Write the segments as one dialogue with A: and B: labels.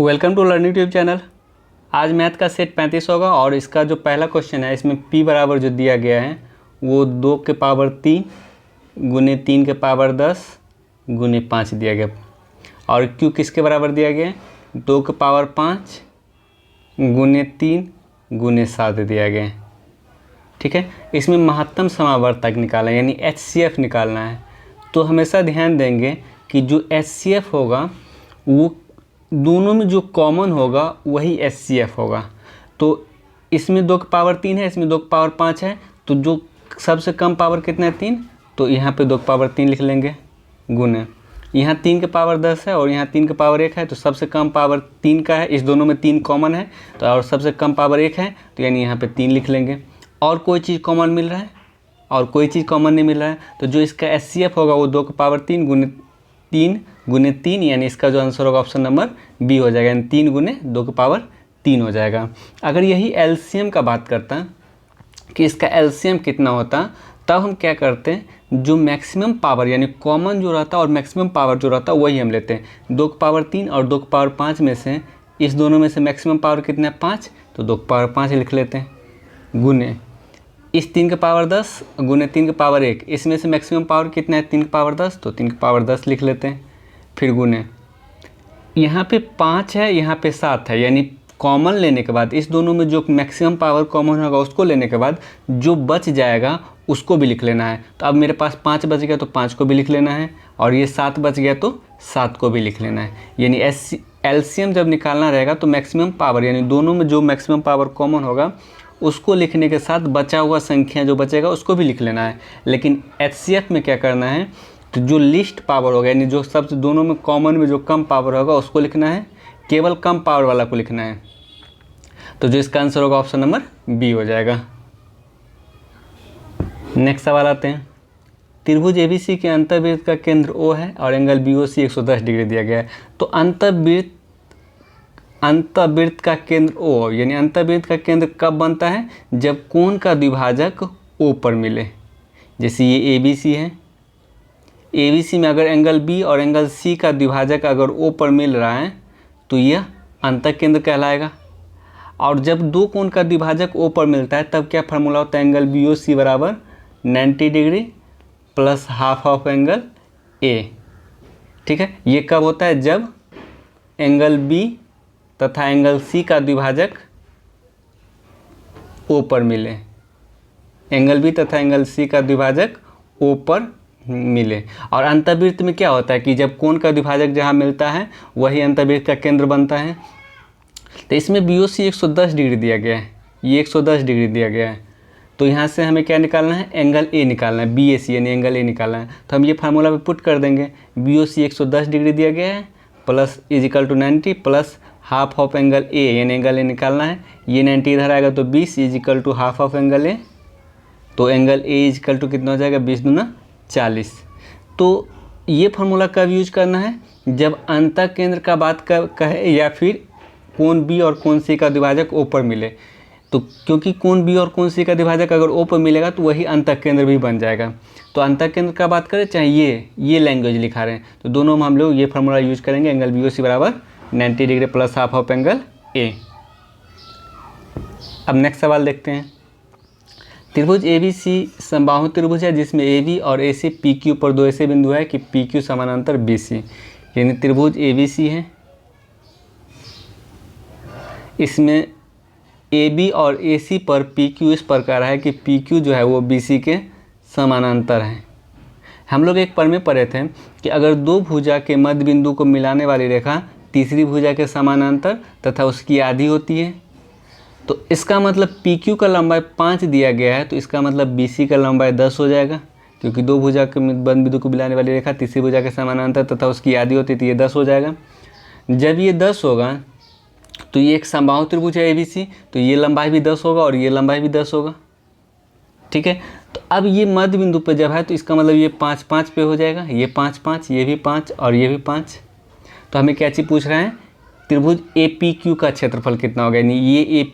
A: Welcome to learning tube channel. आज math का set 35 होगा और इसका जो पहला क्वेश्चन है इसमें p बराबर जो दिया गया है वो 2 के पावर 3 गुने 3 के पावर 10 गुने 5 दिया गया और q किसके बराबर दिया गया है 2 के पावर 5 गुने 3 गुने 7 दिया गया है। ठीक है, इसमें महत्तम समावर्तक निकालना है यानी HCF निकालना है। तो हमेशा ध्यान देंगे कि जो HCF होगा वो दोनों में जो कॉमन होगा वही HCF होगा। तो इसमें 2 की पावर 3 है, इसमें 2 की पावर 5 है, तो जो सबसे कम पावर कितना है 3, तो यहाँ पे 2 की पावर 3 लिख लेंगे गुने यहाँ 3 के पावर 10 है और यहाँ 3 के पावर 1 है, तो सबसे कम पावर 3 का है, इस दोनों में 3 कॉमन है तो और सबसे कम पावर 1 है तो यानी यहाँ पे 3 लिख लेंगे। और कोई चीज़ कॉमन मिल रहा है और कोई चीज़ कॉमन नहीं मिल रहा है, तो जो इसका HCF होगा वो 2 की पावर 3 गुने 3 यानी इसका जो आंसर होगा ऑप्शन नंबर बी हो जाएगा, यानी 3 गुने 2 की पावर 3 हो जाएगा। अगर यही LCM का बात करता कि इसका LCM कितना होता, तब हम क्या करते हैं, जो मैक्सिमम पावर यानी कॉमन जो रहता और मैक्सिमम पावर जो रहता वही हम लेते हैं। 2 की पावर 3 और 2 की पावर 5 में से इस दोनों में से मैक्सिमम पावर कितना है 5, तो 2 की पावर 5 लिख लेते हैं गुने इस 3 के पावर 10 गुने 3 के पावर 1, इसमें से मैक्सिमम पावर कितना है 3 के पावर 10, तो 3 के पावर 10 लिख लेते हैं। फिर गुने यहाँ पे 5 है, यहाँ पे 7 है, यानी कॉमन लेने के बाद इस दोनों में जो मैक्सिमम पावर कॉमन होगा उसको लेने के बाद जो बच जाएगा उसको भी लिख लेना है। तो अब मेरे पास 5 बच गया तो 5 को भी लिख लेना है और ये 7 बच गया तो 7 को भी लिख लेना है। यानी LCM जब निकालना रहेगा तो मैक्सिमम पावर यानी दोनों में जो मैक्सिमम पावर कॉमन होगा उसको लिखने के साथ बचा हुआ संख्या जो बचेगा उसको भी लिख लेना है। लेकिन HCF में क्या करना है, तो जो लिस्ट पावर होगा यानी जो सबसे दोनों में कॉमन में जो कम पावर होगा उसको लिखना है, केवल कम पावर वाला को लिखना है। तो जो इसका आंसर होगा ऑप्शन नंबर बी हो जाएगा। नेक्स्ट सवाल आते हैं। त्रिभुज ABC के अंतर्वृत्त का केंद्र O है और एंगल BOC 110 डिग्री दिया गया है। तो अंतर्वृत्त का केंद्र O यानी अंतर्वृत्त का केंद्र कब बनता है, जब कोण का द्विभाजक O पर मिले। जैसे ये ABC है, ABC में अगर एंगल B और एंगल C का द्विभाजक अगर O पर मिल रहा है तो यह अंतः केंद्र कहलाएगा। और जब दो कोण का द्विभाजक O पर मिलता है तब क्या फार्मूला होता है, एंगल BOC बराबर 90 degree plus half of angle A। ठीक है, ये कब होता है, जब एंगल B तथा एंगल C का द्विभाजक O पर मिले, एंगल B तथा एंगल C का द्विभाजक O पर मिले। और अंतर्वृत्त में क्या होता है कि जब कोण का द्विभाजक जहाँ मिलता है वही अंतर्वृत्त का केंद्र बनता है। तो इसमें BOC 110 डिग्री दिया गया है, ये 110 डिग्री दिया गया है, तो यहाँ से हमें क्या निकालना है, एंगल A निकालना है, BAC यानी एंगल A निकालना है। तो हम ये फार्मूला पे पुट कर देंगे, BOC 110 डिग्री दिया गया है plus equal to 90 plus half of angle A यानी एंगल A निकालना है, ये 90 इधर आएगा तो 20 equal to half of angle A, तो एंगल A इजिकल टू कितना हो जाएगा 20 दूना 40। तो ये फार्मूला कब यूज करना है, जब अंतः केंद्र का बात कहे या फिर कोण B और कोण C का द्विभाजक O पर मिले। तो क्योंकि कोण B और कोण C का द्विभाजक अगर O पर मिलेगा तो वही अंतः केंद्र भी बन जाएगा। तो अंतः केंद्र का बात करें चाहे ये लैंग्वेज लिखा रहे हैं, तो दोनों में हम लोग ये फार्मूला यूज करेंगे, एंगल BOC बराबर 90 degree plus half of angle A। अब नेक्स्ट सवाल देखते हैं। त्रिभुज ABC समबाहु त्रिभुज है जिसमें AB और AC PQ पर दो ऐसे बिंदु है कि PQ समानांतर BC, यानी त्रिभुज ABC है, इसमें AB और AC पर PQ इस प्रकार है कि PQ जो है वो BC के समानांतर है। हम लोग एक में पढ़े थे कि अगर दो भुजा के मध्य बिंदु को मिलाने वाली रेखा तीसरी भुजा के समानांतर तथा उसकी आधी होती है, तो इसका मतलब PQ का लंबाई 5 दिया गया है, तो इसका मतलब BC का लंबाई 10 हो जाएगा, क्योंकि दो भुजा के मध्य बिंदु को मिलाने वाली रेखा तीसरी भुजा के समानांतर तथा उसकी आधी होती है, तो ये 10 हो जाएगा। जब ये 10 होगा तो ये एक समबाहु त्रिभुज है ABC, तो ये लंबाई भी 10 होगा और ये लंबाई भी 10 होगा। ठीक है, तो अब ये मध्य बिंदु पे जब है तो इसका मतलब ये 5 5 पे हो जाएगा, ये 5 5, ये भी 5 और ये भी 5। तो हमें क्या चीज़ पूछ रहा है, त्रिभुज APQ का क्षेत्रफल कितना होगा, यानी ये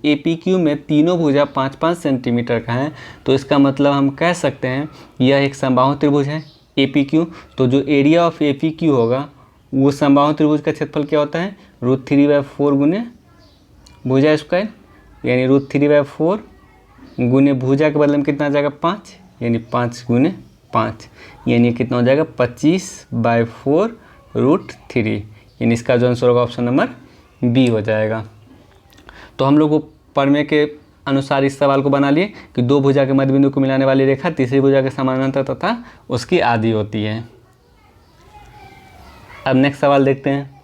A: APQ में तीनों भुजा 5-5 सेंटीमीटर का है, तो इसका मतलब हम कह सकते हैं यह एक समबाहु त्रिभुज है APQ। तो जो एरिया ऑफ APQ होगा वो समबाहु त्रिभुज का क्षेत्रफल क्या होता है, √3/4 गुने भुजा स्क्वायर, यानी √3/4 गुने भुजा के बदले में कितना आ जाएगा 5, यानी 5 गुने 5, यानी कितना हो जाएगा 25/4 √3, यानी इसका जो आंसर होगा ऑप्शन नंबर बी हो जाएगा। तो हम लोग को प्रमेय के अनुसार इस सवाल को बना लिए कि दो भुजा के मध्य बिंदु को मिलाने वाली रेखा तीसरी भुजा के समानांतर तथा उसकी आधी होती है। अब नेक्स्ट सवाल देखते हैं।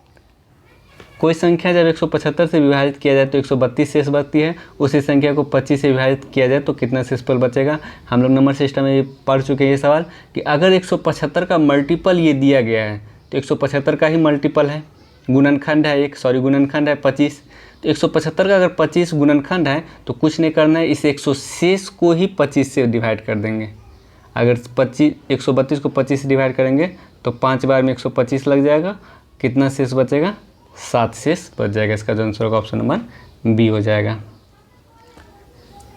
A: कोई संख्या जब 175 से विभाजित किया जाए तो 132 शेष बचती है, उसी संख्या को 25 से विभाजित किया जाए तो कितना शेषफल बचेगा। हम लोग नंबर सिस्टम में पढ़ चुके हैं ये सवाल कि अगर 175 का मल्टीपल ये दिया गया है तो 175 का ही मल्टीपल है, गुणनखंड है गुणनखंड है 25, तो 175 का अगर 25 गुणनखंड है तो कुछ नहीं करना है, इस 100 शेष को ही 25 से डिवाइड कर देंगे। अगर 132 को 25 से डिवाइड करेंगे तो 5 बार में 125 लग जाएगा, कितना शेष बचेगा 7 शेष बच जाएगा। इसका जो आंसर होगा ऑप्शन नंबर बी हो जाएगा।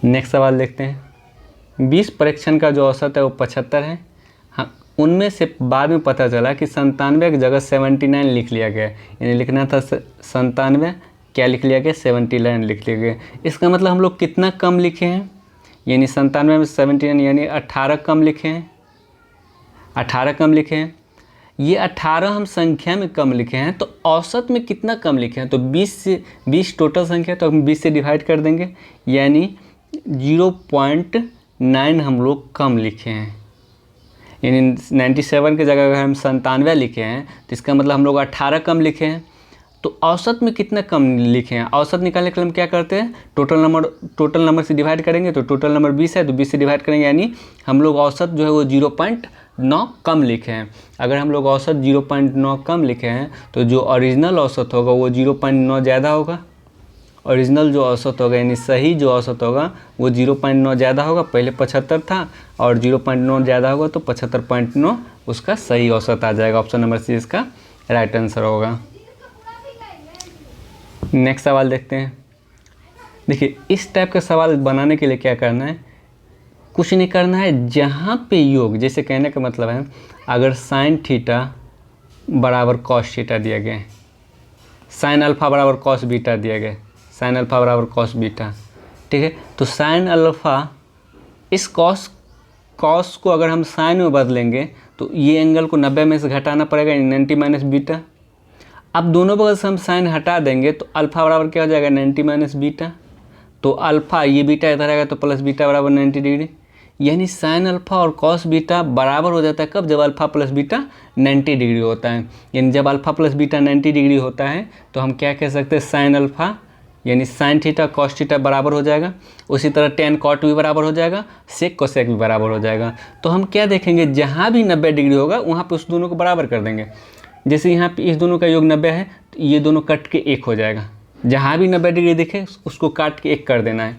A: नेक्स्ट सवाल देखते हैं। 20 परीक्षण का जो औसत है वो 75 है। हाँ, उनमें से बाद में पता चला कि 97 की जगह 79 लिख लिया गया, यानी लिखना था 97, क्या लिख लिया गया 79 लिख लिया गया। इसका मतलब हम लोग कितना कम लिखे हैं, यानी 97 में 79 यानी 18 कम लिखे हैं, 18 कम लिखे हैं। ये 18 हम संख्या में कम लिखे हैं, तो औसत में कितना कम लिखे हैं, तो 20 टोटल संख्या, तो हम 20 से डिवाइड कर देंगे, यानी 0.9 हम लोग कम लिखे हैं। यानी 97 की जगह अगर हम 97 लिखे हैं तो इसका मतलब हम लोग 18 कम लिखे हैं। तो औसत में कितना कम लिखे हैं, औसत निकालने के लिए हम क्या करते हैं, टोटल नंबर से डिवाइड करेंगे, तो टोटल नंबर 20 है तो 20 से डिवाइड करेंगे, यानी हम लोग औसत जो है वो 0.9 कम लिखे हैं। अगर हम लोग औसत 0.9 कम लिखे हैं तो जो ओरिजिनल औसत होगा वो 0.9 ज़्यादा होगा। ओरिजिनल जो औसत होगा यानी सही जो औसत होगा वो 0.9 ज़्यादा होगा। पहले 75 था और 0.9 ज़्यादा होगा तो 75.9 उसका सही औसत आ जाएगा। ऑप्शन नंबर सी इसका राइट आंसर होगा। नेक्स्ट सवाल देखते हैं। देखिए, इस टाइप का सवाल बनाने के लिए क्या करना है, कुछ नहीं करना है, जहाँ पे योग, जैसे कहने का मतलब है अगर साइन थीटा बराबर कॉस थीटा दिया गया है, साइन अल्फ़ा बराबर कॉस बीटा दिया गया है, साइन अल्फ़ा बराबर कॉस बीटा, ठीक है। तो साइन अल्फ़ा, इस कॉस को अगर हम साइन में बदलेंगे तो ये एंगल को 90 में से घटाना पड़ेगा, 90 माइनस बीटा। अब दोनों बगल से हम साइन हटा देंगे तो अल्फ़ा बराबर क्या हो जाएगा 90 माइनस बीटा। तो अल्फ़ा, ये बीटा इधर आएगा तो प्लस बीटा बराबर 90 डिग्री, यानी साइन अल्फ़ा और कॉस बीटा बराबर हो जाता है कब, जब अल्फ़ा प्लस बीटा 90 डिग्री होता है। यानी जब अल्फ़ा प्लस बीटा 90 डिग्री होता है तो हम क्या कह सकते हैं, साइन अल्फ़ा यानी साइन थीटा कॉस थीटा बराबर हो जाएगा। उसी तरह टेन कॉट भी बराबर हो जाएगा, सेक कोसेक भी बराबर हो जाएगा। तो हम क्या देखेंगे, जहाँ भी 90 डिग्री होगा वहाँ पे उस दोनों को बराबर कर देंगे। जैसे यहाँ पे इस दोनों का योग 90 है तो ये दोनों कट के 1 हो जाएगा। जहाँ भी 90 डिग्री दिखे उसको काट के 1 कर देना है।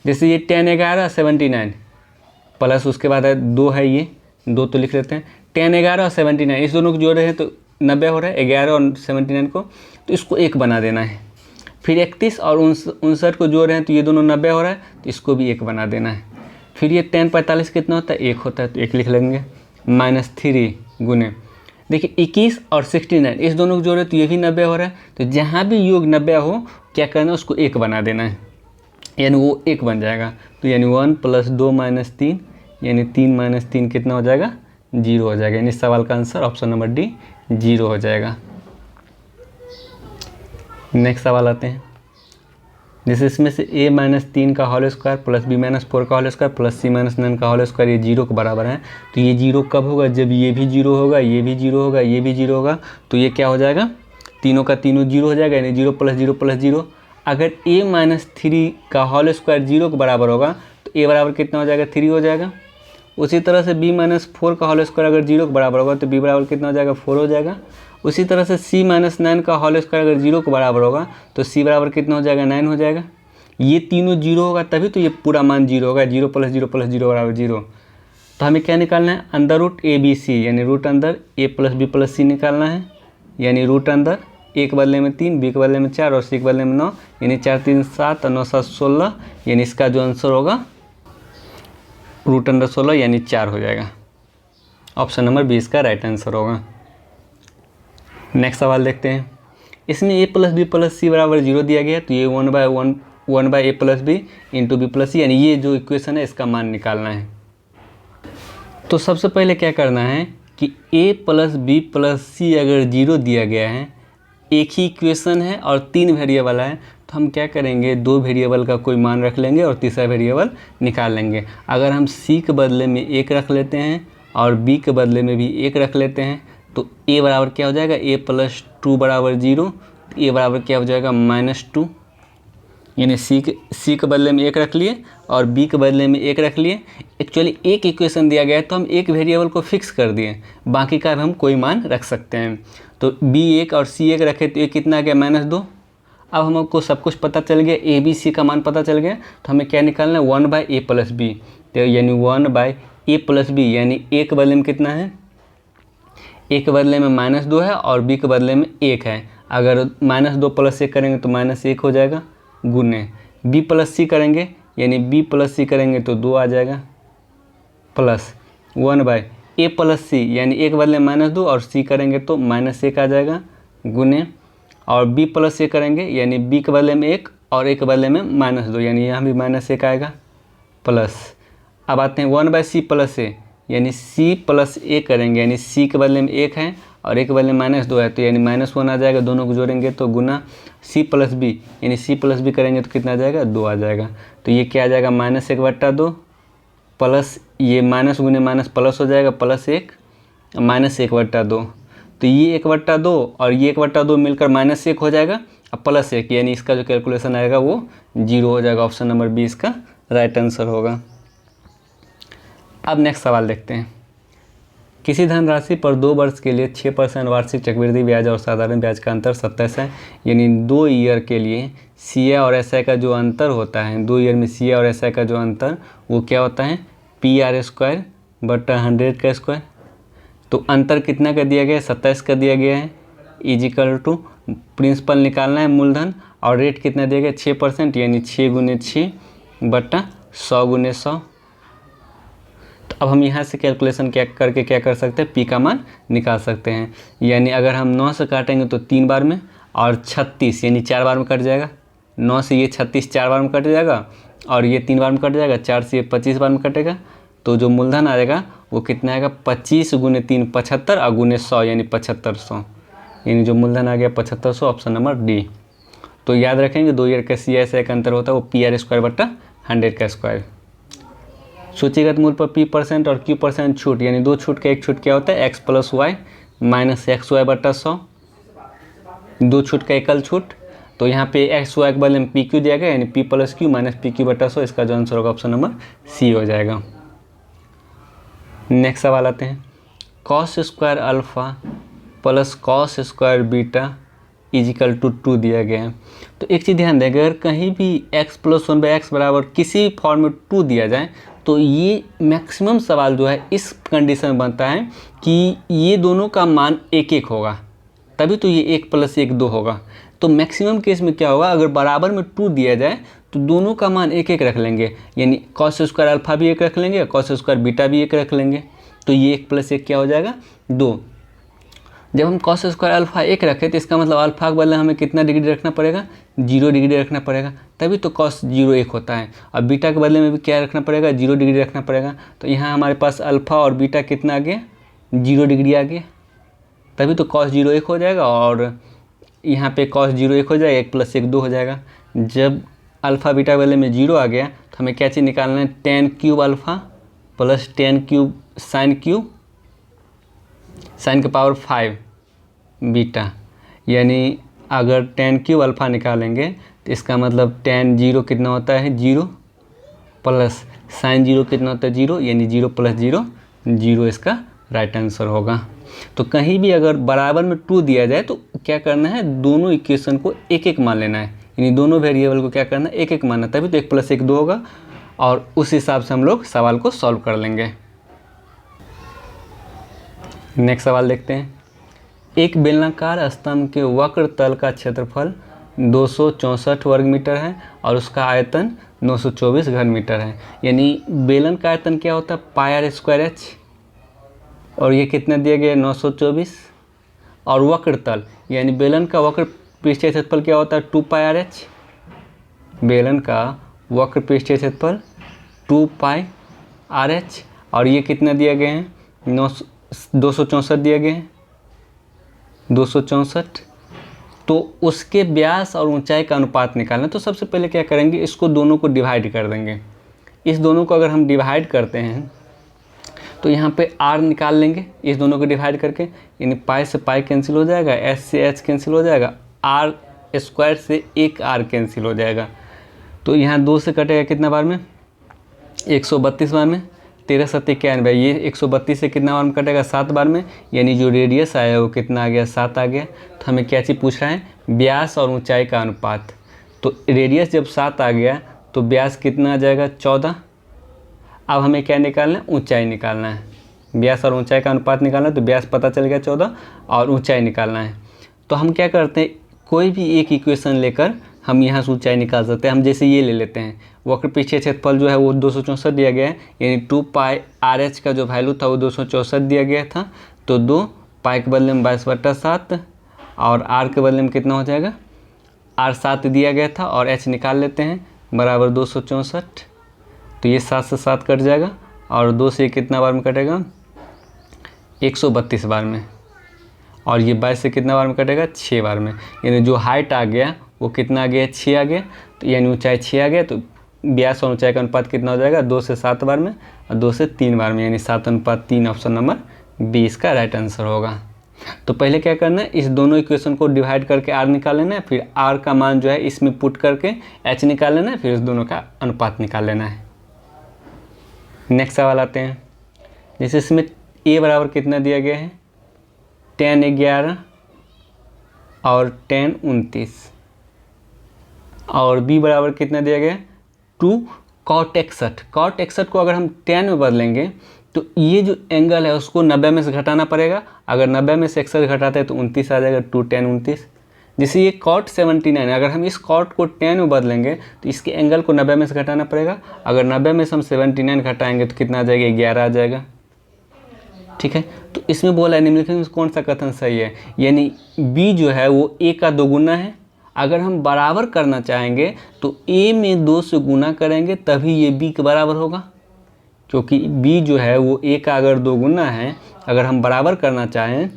A: जैसे ये 10 11 79 प्लस उसके बाद है 2 है, ये 2 तो लिख लेते हैं। 10 11 और 79 इस दोनों को जोड़े हैं तो 90 हो रहा है, 11 और 79 को, तो इसको 1 बना देना है। फिर 31 और 59 को जोड़ रहे हैं तो ये दोनों 90 हो रहा है तो इसको भी 1 बना देना है। फिर ये 10 45 कितना होता है, 1 होता है तो 1 लिख लेंगे, -3 गुने, देखिए 21 और 69 इस दोनों को जोड़े तो ये भी 90 हो रहा है। तो जहाँ भी योग 90 हो क्या करना है, उसको 1 बना देना है, यानी वो 1 बन जाएगा। तो यानी 1 + 2 - 3 यानी 3 - 3 कितना हो जाएगा, 0 हो जाएगा। यानी इस सवाल का आंसर ऑप्शन नंबर डी 0 हो जाएगा। नेक्स्ट सवाल आते हैं। जैसे इसमें से a - 3 का होल स्क्वायर प्लस b - 4 का होल स्क्वायर प्लस c - 9 का होल स्क्वायर ये 0 के बराबर है। तो ये 0 कब होगा, जब ये भी 0 होगा, ये भी 0 होगा, ये भी 0 होगा, तो ये क्या हो जाएगा, तीनों का तीनों 0 हो जाएगा, यानी 0 + 0 + 0। अगर a - 3 का होल स्क्वायर 0 के बराबर होगा तो a बराबर कितना हो जाएगा, 3 हो जाएगा। उसी तरह से b - 4 का होल स्क्वायर अगर 0 के बराबर होगा तो b बराबर कितना हो जाएगा, 4 हो जाएगा। उसी तरह से c - 9 का होल स्क्वायर अगर 0 के बराबर होगा तो c बराबर कितना हो जाएगा, 9 हो जाएगा। ये तीनों 0 होगा तभी तो ये पूरा मान 0 होगा, 0 + 0 + 0 बराबर 0। तो हमें क्या निकालना है, √ABC यानी रूट अंदर a + b + c निकालना है, यानी रूट अंदर a के बदले में 3, b के बदले में 4 और c के बदले में 9, यानी 4 3 7 और 9 7 16, यानी इसका जो आंसर होगा √16 यानी 4 हो जाएगा। ऑप्शन नंबर 20 का राइट आंसर होगा। नेक्स्ट सवाल देखते हैं। इसमें a plus b plus c बराबर 0 दिया गया है, तो ये 1/1 a plus b into b plus c, यानी ये जो इक्वेशन है इसका मान निकालना है। तो सबसे पहले क्या करना है कि a प्लस बी प्लस सी अगर 0 दिया गया है, एक ही इक्वेशन है और 3 वेरिएबल है, तो हम क्या करेंगे 2 वेरिएबल का कोई मान रख लेंगे और तीसरा वेरिएबल निकाल लेंगे। अगर हम c के बदले में 1 रख लेते हैं और b के बदले में भी 1 रख लेते हैं, तो a बराबर क्या हो जाएगा, a प्लस 2 बराबर 0, a बराबर क्या हो जाएगा -2, यानी c के बदले में 1 रख लिए और b के बदले में 1 रख लिए। एक्चुअली एक इक्वेशन दिया गया है तो हम एक वेरिएबल को फिक्स कर दिए, बाकी का हम कोई मान रख सकते हैं। तो b 1 और c 1 रखे तो ये कितना आ गया -2। अब हमको सब कुछ पता चल गया, a b c का मान पता चल गया, तो हमें क्या निकालना है 1/a प्लस बी, तो यानी 1/a प्लस बी, यानी a के बदले में कितना है, a के बदले में -2 है और b के बदले में 1 है। अगर -2 प्लस 1 करेंगे तो -1 हो जाएगा, गुने b प्लस सी करेंगे, यानी b प्लस सी करेंगे तो 2 आ जाएगा, प्लस 1/a प्लस सी, यानी एक बदले -2 और c करेंगे तो -1 आ जाएगा, गुने और b प्लस ए करेंगे, यानी b के बदले में 1 और a के बदले में -2, यानी यहाँ भी -1 आएगा, प्लस। अब आते हैं 1/c प्लस ए, यानी c प्लस a करेंगे, यानी c के बदले में 1 है और a के बदले में -2 है, तो यानी -1 आ जाएगा, दोनों को जोड़ेंगे तो गुना c प्लस b, यानी c प्लस b करेंगे तो कितना आ जाएगा, 2 आ जाएगा। तो ये क्या आ जाएगा -1/2 प्लस ये माइनस गुने माइनस प्लस हो जाएगा, +1 -1/2, तो ये 1/2 और ये 1/2 मिलकर -1 हो जाएगा, अब +1, यानी इसका जो कैलकुलेशन आएगा वो 0 हो जाएगा। ऑप्शन नंबर बी इसका राइट आंसर होगा। अब नेक्स्ट सवाल देखते हैं। किसी धनराशि पर 2 वर्ष के लिए 6% वार्षिक चक्रवृद्धि ब्याज और साधारण ब्याज का अंतर 27 है, यानी 2 ईयर के लिए CA और SI का जो अंतर होता है, 2 ईयर में CA और SI का जो अंतर वो क्या होता है, PR² बटा 100 का स्क्वायर। तो अंतर कितना का दिया गया है, 27 का दिया गया है, इजिकल टू प्रिंसिपल निकालना है मूलधन, और रेट कितना दिया गया 6%, यानी 6 × 6 बटा 100 × 100। तो अब हम यहाँ से कैलकुलेशन क्या कर सकते हैं, पी का मान निकाल सकते हैं। यानी अगर हम 9 से काटेंगे तो 3 बार में, और 36 यानी 4 बार में कट जाएगा, 9 से ये 36 4 बार में कट जाएगा और ये 3 बार में कट जाएगा, 4 से ये 25 बार में कटेगा। तो जो मूलधन आएगा वो कितना आएगा, 25 × 3 75 और गुने 100 यानी 7500, यानी जो मूलधन आ गया 7500, ऑप्शन नंबर डी। तो याद रखेंगे 2 ईयर का CA/SI का अंतर होता है वो PR² बटा 100 का स्क्वायर। सूचीगत मूल्य पर P% और Q% छूट, यानी 2 छूट का 1 छूट क्या होता है, x + y - xy बटा 100, 2 छूट का एकल छूट। तो यहाँ पे XY के बदले में PQ दिया गया, यानी P + Q - PQ बटा 100, इसका जो आंसर होगा ऑप्शन नंबर सी हो जाएगा। नेक्स्ट सवाल आते हैं। cos² alpha plus cos² beta equal to 2 दिया गया है। तो एक चीज़ ध्यान दें, अगर कहीं भी x + 1/x बराबर किसी फॉर्म में 2 दिया जाए तो ये मैक्सिमम सवाल जो है इस कंडीशन में बनता है कि ये दोनों का मान 1-1 होगा, तभी तो ये 1 + 1 2 होगा। तो मैक्सिमम केस में क्या होगा, अगर बराबर में 2 दिया जाए तो दोनों का मान 1-1 रख लेंगे, यानी cos² अल्फ़ा भी 1 रख लेंगे, cos² बीटा भी 1 रख लेंगे, तो ये 1 + 1 क्या हो जाएगा, 2। जब हम cos² अल्फ़ा 1 रखें तो इसका मतलब अल्फ़ा के बदले हमें कितना डिग्री रखना पड़ेगा, 0 डिग्री रखना पड़ेगा, तभी तो cos 0 1 होता है। और बीटा के बदले में भी क्या रखना पड़ेगा, 0 डिग्री रखना पड़ेगा। तो यहाँ हमारे पास अल्फ़ा और बीटा कितना आ गया, 0 डिग्री आ गया, तभी तो cos 0 1 हो जाएगा, और यहाँ पे cos 0 1 हो जाएगा, 1 + 1 2 हो जाएगा। जब अल्फ़ा बीटा के बदले में 0 आ गया तो हमें क्या चीज़ निकालना है, tan³ alpha plus tan³ sin के पावर 5 बीटा, यानी अगर tan³ अल्फ़ा निकालेंगे तो इसका मतलब tan 0 कितना होता है, 0 प्लस sin 0 कितना होता है, 0, यानी 0 + 0 0 इसका राइट आंसर होगा। तो कहीं भी अगर बराबर में 2 दिया जाए तो क्या करना है, दोनों इक्वेशन को 1-1 मान लेना है, यानी दोनों वेरिएबल को क्या करना है, 1-1 मानना, तभी तो 1 + 1 2 होगा, और उस हिसाब से हम लोग सवाल को सॉल्व कर लेंगे। नेक्स्ट सवाल देखते हैं। एक बेलनाकार स्तंभ के वक्र तल का क्षेत्रफल 264 वर्ग मीटर है और उसका आयतन 924 घन मीटर है, यानी बेलन का आयतन क्या होता है, πr² h, और ये कितना दिया गया, 924, और वक्र तल यानी बेलन का वक्र पृष्ठीय क्षेत्रफल क्या होता है 2 पाई RH। बेलन का वक्र पृष्ठीय क्षेत्रफल 2 पाई RH और ये कितना दिया गए हैं 264 दिए गए हैं 264। तो उसके व्यास और ऊंचाई का अनुपात निकालना। तो सबसे पहले क्या करेंगे, इसको दोनों को डिवाइड कर देंगे। इस दोनों को अगर हम डिवाइड करते हैं तो यहाँ पे r निकाल लेंगे इस दोनों को डिवाइड करके, यानी पाई से पाई कैंसिल हो जाएगा, h से h कैंसिल हो जाएगा, r स्क्वायर से एक r कैंसिल हो जाएगा। तो यहाँ 2 से कटेगा कितना बार में 132 बार में, 13 7 91, ये 132 से कितना बार में कटेगा 7 बार में, यानी जो रेडियस आया वो कितना आ गया 7 आ गया। तो हमें क्या चीज़ पूछ रहा है, व्यास और ऊंचाई का अनुपात। तो रेडियस जब 7 आ गया तो व्यास कितना आ जाएगा 14। अब हमें क्या निकालना है, ऊंचाई निकालना है। व्यास और ऊंचाई का अनुपात निकालना है, तो व्यास पता चल गया 14 और ऊंचाई निकालना है। तो हम क्या करते हैं, कोई भी एक इक्वेशन लेकर हम यहाँ से ऊंचाई निकाल सकते हैं। हम जैसे ये ले लेते हैं, वक्र पृष्ठीय क्षेत्रफल जो है वो 264 दिया गया है, यानी 2 पाई RH का जो वैल्यू था वो 264 दिया गया था। तो 2 पाई के बदले में 22/7 और r के बदले में कितना हो जाएगा, r 7 दिया गया था और h निकाल लेते हैं बराबर 264। तो ये 7 से 7 कट जाएगा और 2 से कितना बार में कटेगा 132 बार में, और ये 22 से कितना बार में कटेगा 6 बार में। यानी जो हाइट आ गया वो कितना आ गया 6 आ गया। तो यानी ऊंचाई 6 आ गया। तो व्यास और ऊंचाई का अनुपात कितना हो जाएगा 2 से 7 बार में और 2 से 3 बार में, यानी 7:3। ऑप्शन नंबर बी इसका राइट आंसर होगा। तो पहले क्या करना है, इस दोनों इक्वेशन को डिवाइड करके r निकाल लेना है, फिर r का मान जो है इसमें पुट करके h निकाल लेना है, फिर इस दोनों का अनुपात निकाल लेना है। नेक्स्ट सवाल आते हैं, जैसे इसमें a बराबर कितना दिया गया है 10 11 और 10 29 और b बराबर कितना दिया गया 2 cot 61। cot 61 को अगर हम 10 में बदलेंगे तो ये जो एंगल है उसको 90 में से घटाना पड़ेगा। अगर 90 में से 61 घटाते हैं तो 29 आ जाएगा, 2 10 29। जैसे ये cot 79 है, अगर हम इस cot को 10 में बदलेंगे तो इसके एंगल को 90 में से घटाना पड़ेगा। अगर 90 में से हम 79 घटाएंगे तो कितना आ जाएगा 11 आ जाएगा। ठीक है, तो इसमें बोला है निम्नलिखित में कौन सा कथन सही है, यानी b जो है वो a का 2 गुना है। अगर हम बराबर करना चाहेंगे तो a में 2 से गुना करेंगे तभी ये b के बराबर होगा, क्योंकि b जो है वो a का अगर 2 गुना है। अगर हम बराबर करना चाहें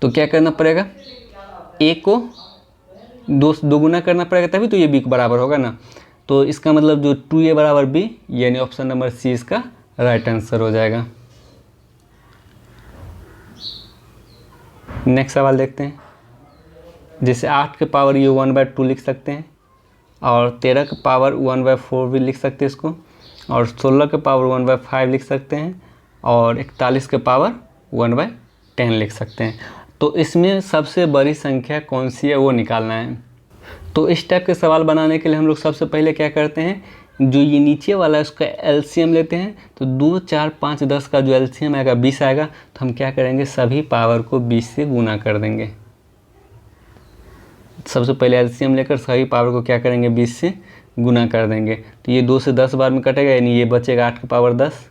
A: तो क्या करना पड़ेगा, a को 2 गुना करना पड़ेगा तभी तो ये b के बराबर होगा ना। तो इसका मतलब जो 2a बराबर b, यानी ऑप्शन नंबर सी इसका राइट आंसर हो जाएगा। नेक्स्ट सवाल देखते हैं, जैसे 8 के पावर ये 1/2 लिख सकते हैं और 13 के पावर 1/4 भी लिख सकते हैं इसको, और 16 के पावर 1/5 लिख सकते हैं और 41 के पावर 1/10 लिख सकते हैं। तो इसमें सबसे बड़ी संख्या कौन सी है वो निकालना है। तो इस टाइप के सवाल बनाने के लिए हम लोग सबसे पहले क्या करते हैं, जो ये नीचे वाला है उसका एलसीएम लेते हैं। तो 2 4 5 10 का जो एलसीएम आएगा 20 आएगा। तो हम क्या करेंगे, सभी पावर को 20 से गुना कर देंगे। सबसे पहले एलसीएम लेकर सभी पावर को क्या करेंगे 20 से गुना कर देंगे। तो ये 2 से 10 बार में कटेगा, यानी ये बचेगा 8 के पावर 10।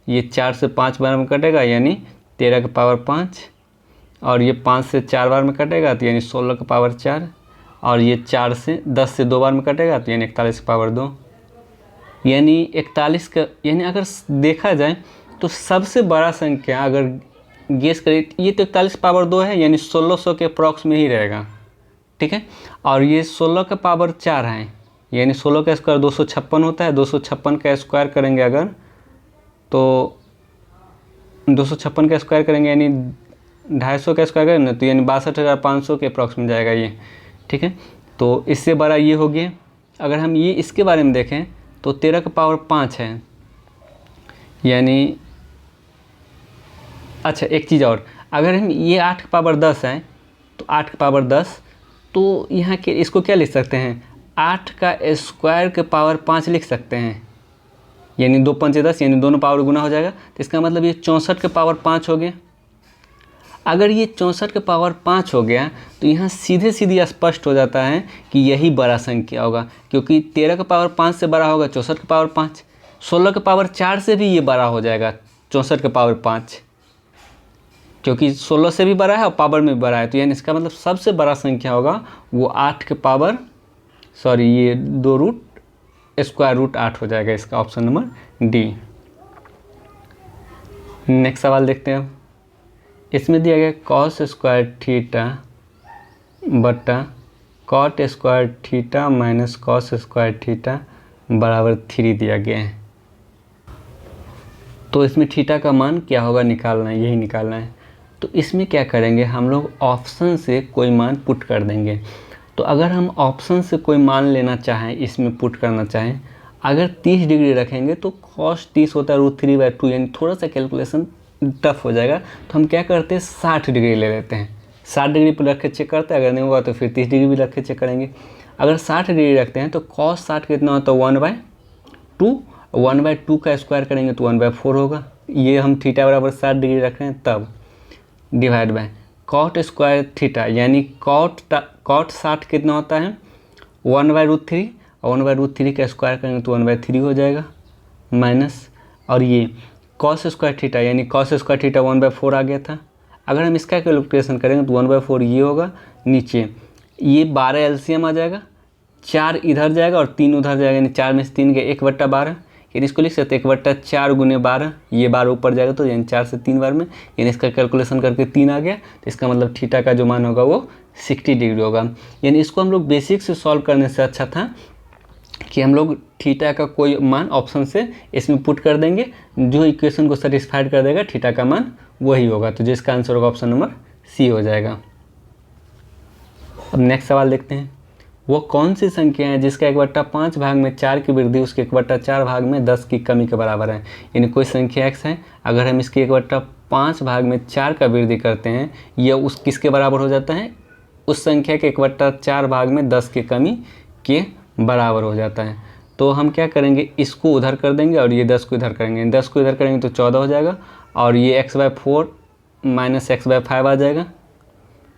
A: ये 4 से 5 बार में कटेगा, यानी 13 के पावर 5। और ये 5 से 4 बार में कटेगा तो यानी 16 के पावर 4। और ये 4 से 10 से 2 बार में कटेगा तो यानी 41 के पावर 2। यानी 41 का, यानी अगर देखा जाए तो सबसे बड़ा संख्या अगर गेस करें, ये तो 41 पावर 2 है, यानी 1600 के अप्रॉक्स में ही रहेगा। ठीक है, और ये 16 का पावर 4 है, यानी 16 का स्क्वायर 256 होता है। 256 का स्क्वायर करेंगे अगर, तो 256 का स्क्वायर करेंगे यानी 250 का स्क्वायर करेंगे ना, तो यानी 62,500 के अप्रॉक्स में जाएगा ये। ठीक है, तो इससे बड़ा ये हो गया। अगर हम ये इसके बारे में देखें तो 13 का पावर 5 है, यानी अच्छा एक चीज़ और, अगर हम ये 8 का पावर 10 है तो 8 का पावर 10, तो यहाँ के इसको क्या लिख सकते हैं, 8 का स्क्वायर के पावर 5 लिख सकते हैं, यानी 2 5 10, यानी दोनों पावर गुना हो जाएगा। तो इसका मतलब ये 64 के पावर 5 हो गया। अगर ये 64 के पावर 5 हो गया तो यहाँ सीधे सीधे स्पष्ट हो जाता है कि यही बड़ा संख्या होगा, क्योंकि 13 के पावर 5 से बड़ा होगा 64 के पावर 5। 16 के पावर 4 से भी ये बड़ा हो जाएगा 64 के पावर 5, क्योंकि 16 से भी बड़ा है और पावर में भी बड़ा है, तो यानी इसका मतलब सबसे बड़ा संख्या होगा वो 8 के पावर ये 2 रूट स्क्वायर रूट 8 हो जाएगा, इसका ऑप्शन नंबर डी। नेक्स्ट सवाल देखते हैं। अब इसमें दिया गया कॉस स्क्वायर थीटा बटा cot square theta minus cos square theta बराबर 3 दिया गया है। तो इसमें थीटा का मान क्या होगा निकालना है, यही निकालना है। तो इसमें क्या करेंगे, हम लोग ऑप्शन से कोई मान पुट कर देंगे। तो अगर हम ऑप्शन से कोई मान लेना चाहें, इसमें पुट करना चाहें, अगर 30 डिग्री रखेंगे तो कॉस 30 होता है √3/2, यानी थोड़ा सा कैलकुलेशन टफ हो जाएगा। तो हम क्या करते हैं 60 डिग्री ले लेते हैं, 60 डिग्री पर रख के चेक करते हैं, अगर नहीं हुआ तो फिर 30 डिग्री भी रख के चेक करेंगे। अगर 60 डिग्री रखते हैं तो कॉस 60 कितना होता है 1/2, 1/2 का स्क्वायर करेंगे तो 1/4 होगा। ये हम थीटा बराबर 60 डिग्री रख रहे हैं, तब divide by cot square theta, यानी कॉट 60 कितना होता है 1/√3, और 1/√3 का स्क्वायर करेंगे तो 1/3 हो जाएगा, माइनस और ये कॉस स्क्वायर थीटा, यानी कॉस स्क्वायर थीटा 1/4 आ गया था। अगर हम इसका कैलकुलेशन करेंगे तो 1/4 ये होगा, नीचे ये 12 एलसीएम आ जाएगा, 4 इधर जाएगा और 3 उधर जाएगा, यानी 4 में से 3 गए 1/12, यानी इसको लिख सकते हैं 1/4 × 12, ये 12 ऊपर जाएगा तो यानी 4 से 3 बार में, यानी इसका कैलकुलेशन करके 3 आ गया। तो इसका मतलब थीटा का जो मान होगा वो 60 डिग्री होगा। यानी इसको हम लोग बेसिक से सॉल्व करने से अच्छा था कि हम लोग थीटा का कोई मान ऑप्शन से इसमें पुट कर देंगे, जो इक्वेशन को सेटिस्फाइड कर देगा थीटा का मान वही होगा। तो जिसका आंसर होगा ऑप्शन नंबर सी हो जाएगा। अब नेक्स्ट सवाल देखते हैं। वो कौन सी संख्या है जिसका 1/5 भाग में 4 की वृद्धि उसके 1/4 भाग में 10 की कमी के बराबर है। यानी कोई संख्या x है, अगर हम इसके 1/5 भाग में 4 का वृद्धि करते हैं, यह उस किसके बराबर हो जाता है, उस संख्या के 1/4 भाग में 10 की कमी के बराबर हो जाता है। तो हम क्या करेंगे, इसको उधर कर देंगे और ये 10 को इधर करेंगे, 10 को इधर करेंगे तो 14 हो जाएगा, और ये x/4 माइनस x/5 आ जाएगा,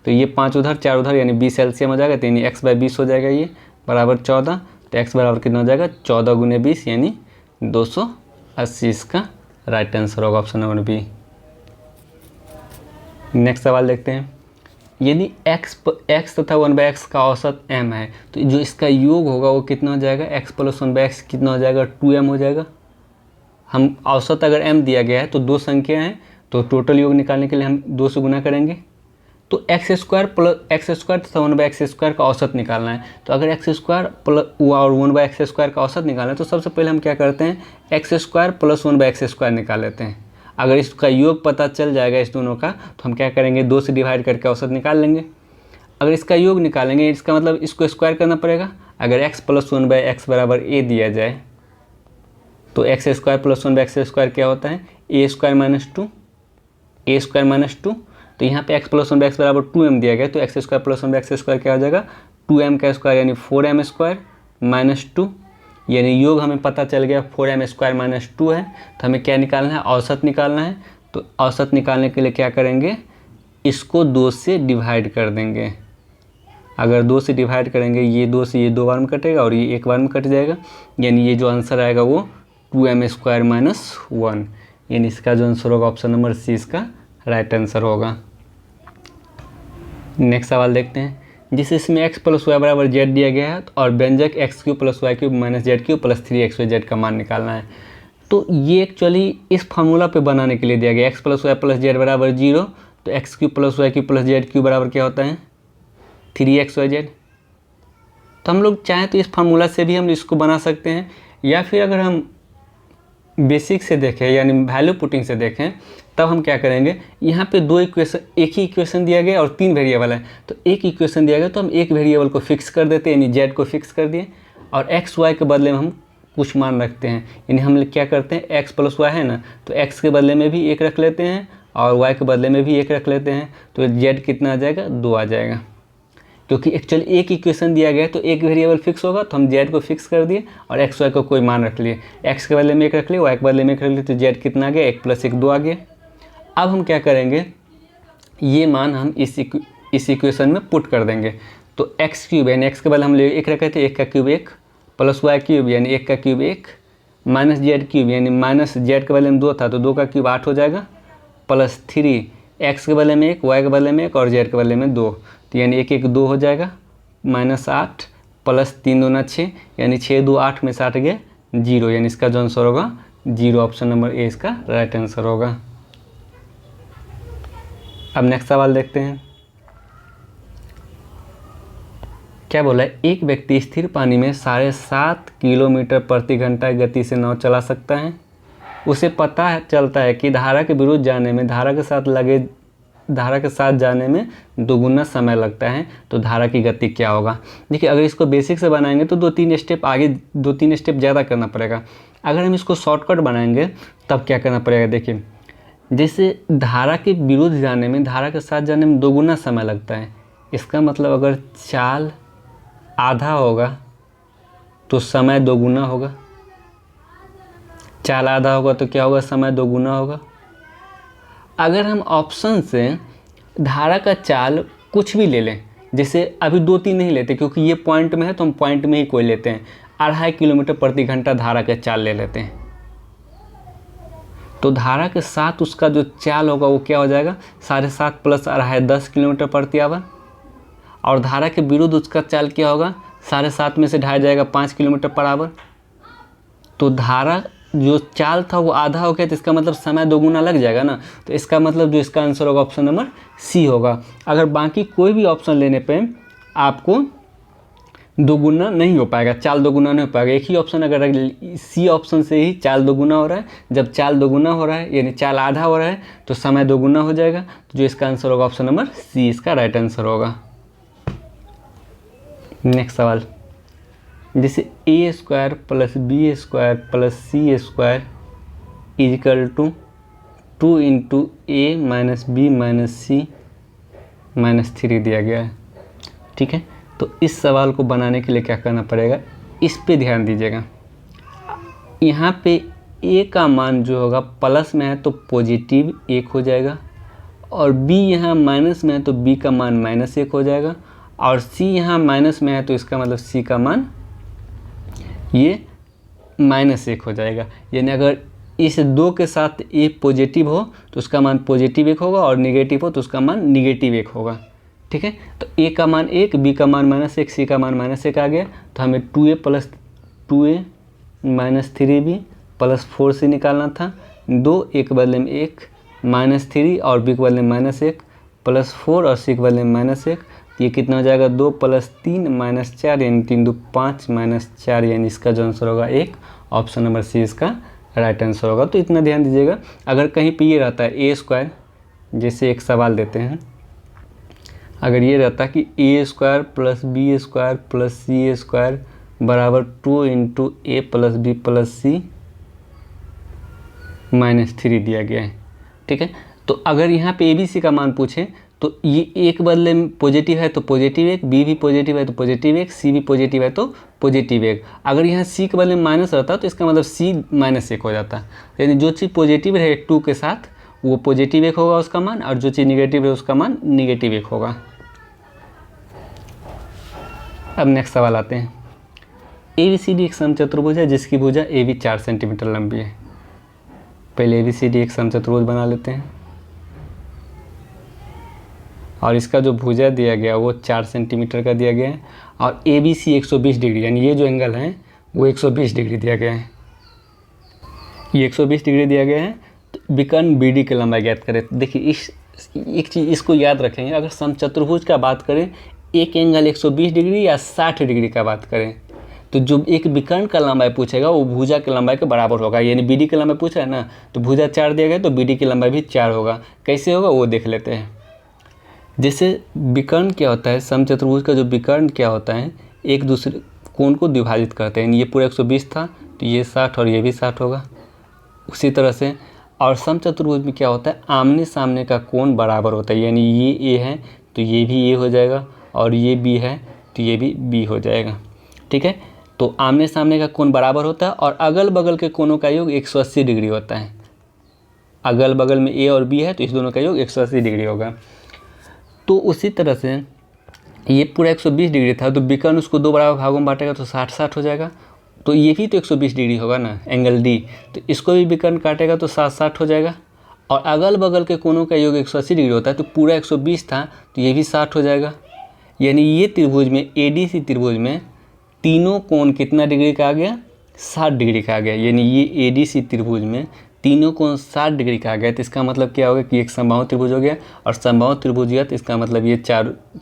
A: तो ये 5 उधर 4 उधर, यानी 20 एलसीएम हो जाएगा, तो यानी x/20 हो जाएगा, ये बराबर 14। तो x बराबर कितना हो जाएगा 14 × 20 यानी 280, इसका राइट आंसर होगा ऑप्शन नंबर बी। नेक्स्ट सवाल देखते हैं। यदि x तथा 1/x का औसत m है, तो जो इसका योग होगा वो कितना हो जाएगा, x + 1/x कितना हो जाएगा 2m हो जाएगा। हम औसत अगर m दिया गया है तो दो संख्या हैं, तो टोटल योग निकालने के लिए हम 2 से गुना करेंगे। तो x² तथा 1/x² का औसत निकालना है। तो अगर x² और 1/x² का औसत निकालना है तो सबसे पहले हम क्या करते हैं x² + 1/x² निकाल लेते हैं। अगर इसका योग पता चल जाएगा इस दोनों का, तो हम क्या करेंगे 2 से डिवाइड करके औसत निकाल लेंगे। अगर इसका योग निकालेंगे, इसका मतलब इसको स्क्वायर करना पड़ेगा। अगर x + 1/x बराबर a दिया जाए तो x² + 1/x² क्या होता है a² - 2। तो यहाँ पे x + 1/x बराबर 2m दिया गया, तो x² + 1/x² क्या हो जाएगा 2m का स्क्वायर यानी 4m² - 2, यानी योग हमें पता चल गया 4m² - 2 है। तो हमें क्या निकालना है, औसत निकालना है। तो औसत निकालने के लिए क्या करेंगे, इसको 2 से डिवाइड कर देंगे। अगर 2 से डिवाइड करेंगे, ये 2 से ये 2 बार में कटेगा और ये 1 बार में कट जाएगा, यानी ये जो आंसर आएगा वो 2m² - 1, यानी इसका जो आंसर होगा ऑप्शन नंबर सी इसका राइट आंसर होगा। नेक्स्ट सवाल देखते हैं। जिस इसमें x + y बराबर z दिया गया है और व्यंजक x³ + y³ - z³ + 3xyz का मान निकालना है। तो ये एक्चुअली इस फार्मूला पे बनाने के लिए दिया गया, x + y + z बराबर 0, तो x³ + y³ + z³ बराबर क्या होता है 3xyz। तो हम लोग चाहें तो इस फार्मूला से भी हम इसको बना सकते हैं, या फिर अगर हम बेसिक से देखें यानी वैल्यू पुटिंग से देखें, तब हम क्या करेंगे, यहाँ पे एक ही इक्वेशन दिया गया और 3 वेरिएबल है। तो एक इक्वेशन दिया गया तो हम एक वेरिएबल को फिक्स कर देते हैं, यानी z को फिक्स कर दिए, और x y के बदले में हम कुछ मान रखते हैं। यानी हम क्या करते हैं x + y है ना, तो x के बदले में भी 1 रख लेते हैं और y के बदले में भी 1 रख लेते हैं, तो z कितना आ जाएगा 2 आ जाएगा। क्योंकि एक्चुअली एक इक्वेशन दिया गया है तो एक वेरिएबल फिक्स होगा, तो हम z को फिक्स कर दिए और x y को कोई मान रख लिए, x के बदले में 1 रख लिए, y के बदले में 1 रख लिए, तो z कितना आ गया 1 + 1 2 आ गया। अब हम क्या करेंगे, ये मान हम इस इक्वेशन में पुट कर देंगे। तो x³ यानी x के बदले हम 1 रखे थे, 1 का क्यूब 1 + y³ यानी 1 का क्यूब 1 - z³ यानी माइनस z के बदले में 2 था तो 2 का क्यूब 8 हो जाएगा, +3 एक्स के बदले में 1, वाई के बदले में 1 और जेड के बदले में 2, तो यानी 1 1 2 हो जाएगा, -8 प्लस 3 दूना 6, यानी 6 2 8 में से 8 गए 0, यानी इसका जो आंसर होगा 0, ऑप्शन नंबर ए इसका राइट आंसर होगा। अब नेक्स्ट सवाल देखते हैं। क्या बोला है, एक व्यक्ति स्थिर पानी में 7.5 किलोमीटर प्रति घंटा गति से नाव चला सकता है। उसे पता चलता है कि धारा के विरुद्ध जाने में धारा के साथ जाने में दोगुना समय लगता है, तो धारा की गति क्या होगा। देखिए, अगर इसको बेसिक से बनाएंगे तो 2-3 स्टेप आगे, 2-3 स्टेप ज़्यादा करना पड़ेगा। अगर हम इसको शॉर्टकट बनाएंगे तब क्या करना पड़ेगा, देखिए जैसे धारा के विरुद्ध जाने में धारा के साथ जाने में दोगुना समय लगता है, इसका मतलब अगर चाल आधा होगा तो समय दोगुना होगा, चाल आधा होगा तो क्या होगा, समय दोगुना होगा। अगर हम ऑप्शन से धारा का चाल कुछ भी ले लें, जैसे अभी 2-3 नहीं लेते क्योंकि ये पॉइंट में है तो हम पॉइंट में ही कोई लेते हैं, 2.5 किलोमीटर प्रति घंटा धारा का चाल ले लेते हैं, तो धारा के साथ उसका जो चाल होगा वो क्या हो जाएगा, 7.5 प्लस 2.5 10 किलोमीटर प्रति आवर। और धारा के विरुद्ध उसका चाल क्या होगा, 7.5 में से 2.5 जाएगा 5 किलोमीटर पर आवर। तो धारा जो चाल था वो आधा हो गया, तो इसका मतलब समय दोगुना लग जाएगा ना, तो इसका मतलब जो इसका आंसर होगा ऑप्शन नंबर सी होगा। अगर बाकी कोई भी ऑप्शन लेने पे आपको दोगुना नहीं हो पाएगा, चाल दोगुना नहीं हो पाएगा, एक ही ऑप्शन अगर सी ऑप्शन से ही चाल दोगुना हो रहा है, जब चाल दोगुना हो रहा है यानी चाल आधा हो रहा है तो समय दोगुना हो जाएगा, तो जो इसका आंसर होगा ऑप्शन नंबर सी इसका राइट आंसर होगा। नेक्स्ट सवाल, जैसे a² + b² + c² equal to 2 × a - b - c - 3 दिया गया है। ठीक है, तो इस सवाल को बनाने के लिए क्या करना पड़ेगा, इस पे ध्यान दीजिएगा। यहाँ पे a का मान जो होगा प्लस में है तो पॉजिटिव 1 हो जाएगा, और b यहाँ माइनस में है तो b का मान -1 हो जाएगा, और c यहाँ माइनस में है तो इसका मतलब c का मान ये -1 हो जाएगा। यानी अगर इस 2 के साथ a पॉजिटिव हो तो उसका मान + 1 होगा, और निगेटिव हो तो उसका मान -1 होगा। ठीक है, तो a का मान 1, b का मान -1, c का मान -1 आ गया, तो हमें 2a + 2a - 3b + 4c निकालना था। 2 a के बदले में 1 -3 और b के बदले में -1 + 4 और c के बदले में -1, ये कितना हो जाएगा, 2 + 3 - 4 यानी 3 2 5 - 4, यानी इसका जो आंसर होगा 1, ऑप्शन नंबर सी इसका राइट आंसर होगा। तो इतना ध्यान दीजिएगा, अगर कहीं पे ये रहता है a², जैसे एक सवाल देते हैं, अगर ये रहता कि a² + b² + c² बराबर 2 × a + b + c - 3 दिया गया है। ठीक है, तो अगर यहाँ पे ABC का मान पूछे तो ये a के बदले में पॉजिटिव है तो +1, b भी पॉजिटिव है तो +1, c भी पॉजिटिव है तो +1। अगर यहाँ c के बदले में माइनस रहता तो इसका मतलब c -1 हो जाता, यानी जो चीज़ पॉजिटिव रहे 2 के साथ वो +1 होगा उसका मान, और जो चीज़ निगेटिव है उसका मान -1 होगा। अब नेक्स्ट सवाल आते हैं। ABCD एक समचतुर्भुज है जिसकी भुजा AB 4 सेंटीमीटर लंबी है। पहले ABCD एक समचतुर्भुज बना लेते हैं, और इसका जो भुजा दिया गया वो 4 सेंटीमीटर का दिया गया है, और ABC 120 डिग्री, यानी ये जो एंगल है वो 120 डिग्री दिया गया है, ये 120 डिग्री दिया गया है। तो विकर्ण BD की लंबाई ज्ञात करें। देखिए एक चीज़ इसको याद रखेंगे, अगर समचतुर्भुज का बात करें, एक एंगल 120 डिग्री या 60 डिग्री का बात करें, तो जो एक विकर्ण का लंबाई पूछेगा वो भुजा की लंबाई के बराबर होगा। यानी BD की लंबाई पूछ रहा है ना, तो भुजा 4 दिया गया तो BD की लंबाई भी 4 होगा। कैसे होगा वो देख लेते हैं। जैसे विकर्ण क्या होता है, समचतुर्भुज का जो विकर्ण क्या होता है, एक दूसरे कोण को विभाजित करते हैं। ये पूरा 120 था तो ये 60 और ये भी 60 होगा। उसी तरह से और समचतुर्भुज में क्या होता है, आमने सामने का कोण बराबर होता है। यानी ये A है तो ये भी A हो जाएगा, और ये B है तो ये भी B हो जाएगा। ठीक है, तो आमने सामने का कोण बराबर होता है, और अगल बगल के कोणों का योग 180 डिग्री होता है। अगल बगल में A और B है तो इस दोनों का योग 180 डिग्री होगा। तो उसी तरह से ये पूरा 120 डिग्री था, तो विकर्ण उसको 2 बराबर भागों में बांटेगा तो 60-60 हो जाएगा। तो ये भी तो 120 डिग्री होगा ना, एंगल D, तो इसको भी विकर्ण काटेगा तो 60-60 हो जाएगा। और अगल बगल के कोनों का योग 180 डिग्री होता है, तो पूरा 120 था तो ये भी 60 हो जाएगा। यानी ये त्रिभुज में, एडीसी त्रिभुज में तीनों कोण कितना डिग्री का आ गया, 60 डिग्री का आ गया। यानी ये एडीसी त्रिभुज में तीनों कोण 60 डिग्री का आ गया। तो इसका मतलब क्या होगा कि एक समबाहु त्रिभुज हो गया, और समबाहु त्रिभुज गया तो इसका मतलब ये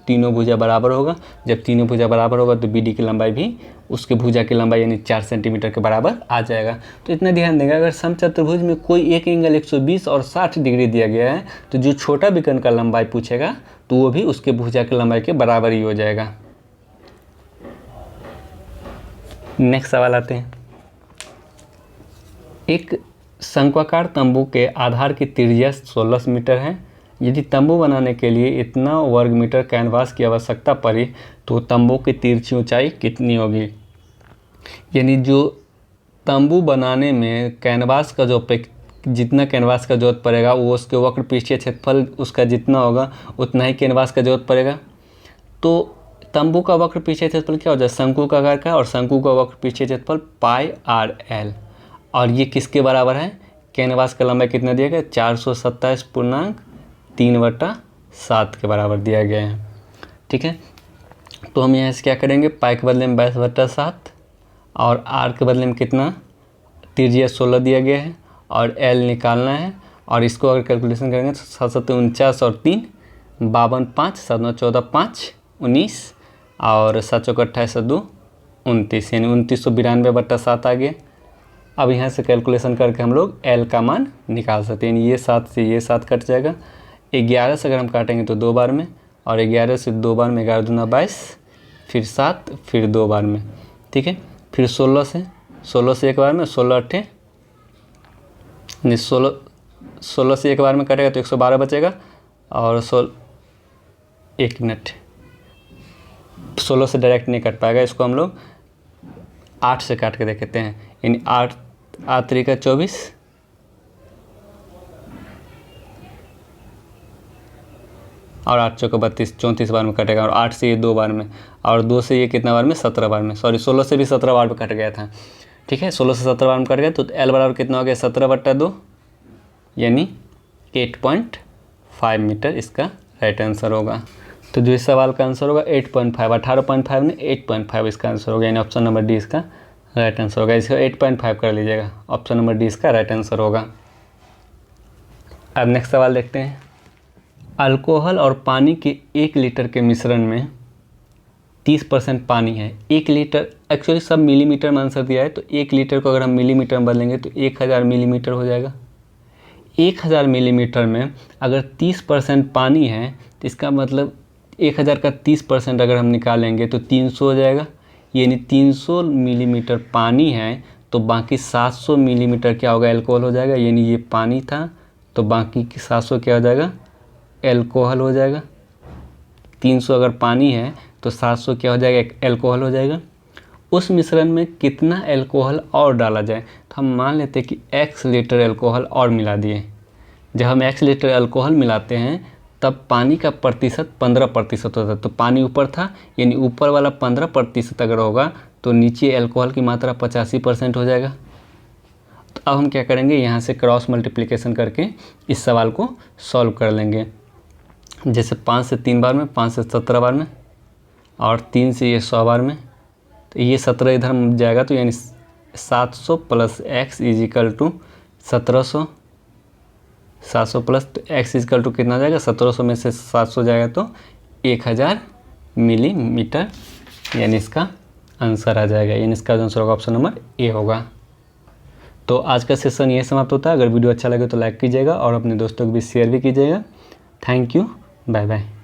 A: तीनों भुजा बराबर होगा। जब तीनों भुजा बराबर होगा तो बीडी की लंबाई भी उसके भुजा की लंबाई यानी 4 सेंटीमीटर के बराबर आ जाएगा। तो इतना ध्यान देगा, अगर समचतुर्भुज में कोई एक एंगल 120 और 60 डिग्री दिया गया है तो जो छोटा विकर्ण का लंबाई पूछेगा तो वो भी उसके भुजा की लंबाई के बराबर ही हो जाएगा। नेक्स्ट सवाल आते हैं। एक शंक्वाकार तंबू के आधार की त्रिज्या 16 मीटर है। यदि तंबू बनाने के लिए इतना वर्ग मीटर कैनवास की आवश्यकता पड़ी तो तंबू की तिरछी ऊंचाई कितनी होगी। यानी जो तंबू बनाने में कैनवास का जितना कैनवास का जरूरत पड़ेगा वो उसके वक्र पृष्ठीय क्षेत्रफल उसका जितना होगा उतना ही कैनवास का जरूरत पड़ेगा। तो तंबू का वक्र पृष्ठीय क्षेत्रफल क्या हो जाए, शंकु का आकार का, और शंकु का वक्र पृष्ठीय क्षेत्रफल पाई आर एल, और ये किसके बराबर है, कैनवास का लंबाई कितना दिया गया, 427.3/7 के बराबर दिया गया है। ठीक है, तो हम यहाँ से क्या करेंगे, पाई के बदले में 22/7 और आर के बदले में कितना, त्रिज्या 16 दिया गया है और एल निकालना है। और इसको अगर कैलकुलेशन करेंगे तो 749 और 3 52, 5 7 9 14 5 19 और 7 चौक 28 2 29, यानी 2992/7 आ गया। अब यहाँ से कैलकुलेशन करके हम लोग L का मान निकाल सकते हैं। ये 7 से ये 7 कट जाएगा, 11 से अगर हम काटेंगे तो 2 बार में, और 11 से 2 बार में 11 दूना 22, फिर 7, फिर 2 बार में। ठीक है, फिर 16 से 1 बार में, 16 8 16 से 1 बार में कटेगा तो 112 बचेगा, और 1 मिनट 16 से डायरेक्ट नहीं कट पाएगा, इसको हम लोग 8 से काट के देखते हैं। यानी 8 3 24 और 8 चौक 32, 34 बार में कटेगा, और 8 से ये 2 बार में, और 2 से ये कितना बार में, 17 बार में, सॉरी 16 से भी 17 बार में कट गया था। ठीक है, 16 से 17 बार में कट गया तो L बराबर कितना हो गया, 17/2 यानी 8.5 मीटर इसका राइट आंसर होगा। तो जो इस सवाल का आंसर होगा 8.5, 18.5 ने 8.5 इसका आंसर होगा, यानी ऑप्शन नंबर डी इसका राइट आंसर होगा। इसका 8.5 कर लीजिएगा, ऑप्शन नंबर डी इसका राइट आंसर होगा। अब नेक्स्ट सवाल देखते हैं। अल्कोहल और पानी के 1 लीटर के मिश्रण में 30% पानी है। 1 लीटर, एक्चुअली सब मिलीमीटर में आंसर दिया है, तो 1 लीटर को अगर हम मिलीमीटर में बदलेंगे तो 1000 मिलीमीटर हो जाएगा। 1000 मिलीमीटर में अगर 30% पानी है तो इसका मतलब 1000 का 30% अगर हम निकालेंगे तो 300 हो जाएगा। यानी 300 मिलीमीटर पानी है तो बाकी 700 मिलीमीटर क्या होगा, अल्कोहल हो जाएगा। यानी ये पानी था तो बाकी की 700 क्या हो जाएगा, अल्कोहल हो जाएगा। 300 अगर पानी है तो 700 क्या हो जाएगा, अल्कोहल हो जाएगा। उस मिश्रण में कितना अल्कोहल और डाला जाए, तो हम मान लेते हैं कि x लीटर अल्कोहल और मिला दिए। जब हम x लीटर अल्कोहल मिलाते हैं तब पानी का प्रतिशत 15% होता है। तो पानी ऊपर था, यानी ऊपर वाला 15% अगर होगा तो नीचे अल्कोहल की मात्रा 85% हो जाएगा। तो अब हम क्या करेंगे, यहाँ से क्रॉस मल्टीप्लिकेशन करके इस सवाल को सॉल्व कर लेंगे। जैसे 5 से 3 बार में, 5 से 17 बार में, और 3 से ये 100 बार में, तो ये 17 इधर जाएगा तो यानी 700 plus x equal to 1700, 700 plus तो x इजिकल टू कितना जाएगा, 1700 में से 700 जाएगा तो 1000 मिलीमीटर, यानी इसका आंसर आ जाएगा। यानी इसका आंसर होगा ऑप्शन नंबर ए होगा। तो आज का सेशन ये समाप्त होता है। अगर वीडियो अच्छा लगे तो लाइक कीजिएगा और अपने दोस्तों को भी शेयर भी कीजिएगा। Thank you, bye bye.